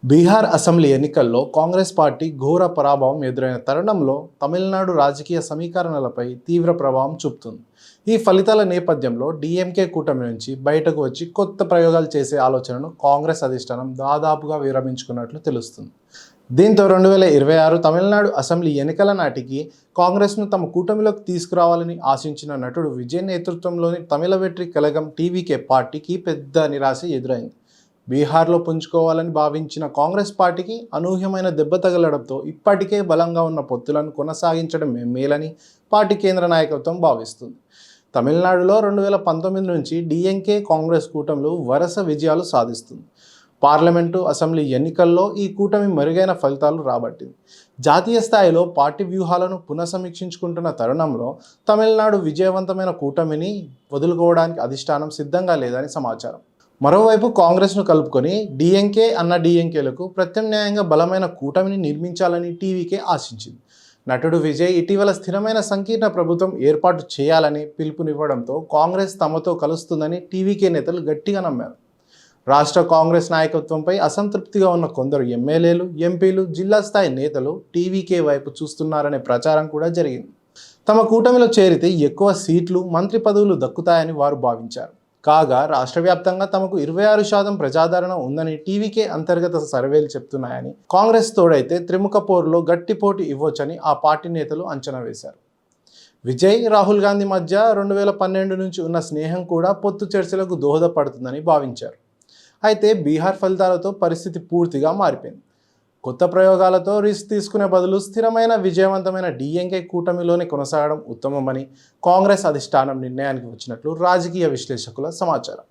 Bihar assembly ఎన్నికల్లో Congress party ఘోర పరాభవం ఎదురైన తరుణంలో తమిళనాడు రాజకీయ సమీకరణలపై తీవ్ర ప్రభావం చూపుతుంది. ఈ ఫలితాల నేపథ్యంలో డీఎంకే కూటమి నుంచి బయటకు వచ్చి కొత్త ప్రయోగాలు చేసే ఆలోచనను కాంగ్రెస్ అధిష్టానం దాదాపుగా విరమించుకున్నట్లు తెలుస్తుంది. దీంతో 2026 తమిళనాడు అసెంబ్లీ ఎన్నికల నాటికి కాంగ్రెస్ను తమ కూటమిలోకి తీసుకురావాలని ఆశించిన నటుడు విజయ్ నేతృత్వంలోని తమిళ వెట్రి కళగం టీవీకే పార్టీకి పెద్ద నిరాశ ఎదురైంది. బీహార్లో పుంజుకోవాలని భావించిన కాంగ్రెస్ పార్టీకి అనూహ్యమైన దెబ్బ తగలడంతో ఇప్పటికే బలంగా ఉన్న పొత్తులను కొనసాగించడం మేలని పార్టీ కేంద్ర నాయకత్వం భావిస్తుంది. తమిళనాడులో 2019 నుంచి డీఎంకే కాంగ్రెస్ కూటమిలు వరుస విజయాలు సాధిస్తుంది. పార్లమెంటు అసెంబ్లీ ఎన్నికల్లో ఈ కూటమి మెరుగైన ఫలితాలు రాబట్టింది. జాతీయ స్థాయిలో పార్టీ వ్యూహాలను పునఃసమీక్షించుకుంటున్న తరుణంలో తమిళనాడు విజయవంతమైన కూటమిని వదులుకోవడానికి అధిష్టానం సిద్ధంగా లేదని సమాచారం. మరోవైపు కాంగ్రెస్ను కలుపుకొని డీఎంకేలకు ప్రత్యామ్నాయంగా బలమైన కూటమిని నిర్మించాలని టీవీకే ఆశించింది. నటుడు విజయ్ ఇటీవల స్థిరమైన సంకీర్ణ ప్రభుత్వం ఏర్పాటు చేయాలని పిలుపునివ్వడంతో కాంగ్రెస్ తమతో కలుస్తుందని టీవీకే నేతలు గట్టిగా నమ్మారు. రాష్ట్ర కాంగ్రెస్ నాయకత్వంపై అసంతృప్తిగా ఉన్న కొందరు ఎమ్మెల్యేలు, ఎంపీలు, జిల్లా స్థాయి నేతలు టీవీకే వైపు చూస్తున్నారనే ప్రచారం కూడా జరిగింది. తమ కూటమిలో చేరితే ఎక్కువ సీట్లు, మంత్రి పదవులు దక్కుతాయని వారు భావించారు. కాగా రాష్ట్ర వ్యాప్తంగా తమకు 26% ప్రజాదరణ ఉందని టీవీకే అంతర్గత సర్వేలు చెప్తున్నాయని, కాంగ్రెస్ తోడైతే త్రిముఖ పోరులో గట్టి పోటీ ఇవ్వొచ్చని ఆ పార్టీ నేతలు అంచనా వేశారు. విజయ్, రాహుల్ గాంధీ మధ్య 2012 నుంచి ఉన్న స్నేహం కూడా పొత్తు చర్చలకు దోహదపడుతుందని భావించారు. అయితే బీహార్ ఫలితాలతో పరిస్థితి పూర్తిగా మారిపోయింది. కొత్త ప్రయోగాలతో రిస్క్ తీసుకునే బదులు స్థిరమైన విజయవంతమైన డీఎంకే కూటమిలోనే కొనసాగడం ఉత్తమమని కాంగ్రెస్ అధిష్టానం నిర్ణయానికి వచ్చినట్లు రాజకీయ విశ్లేషకుల సమాచారం.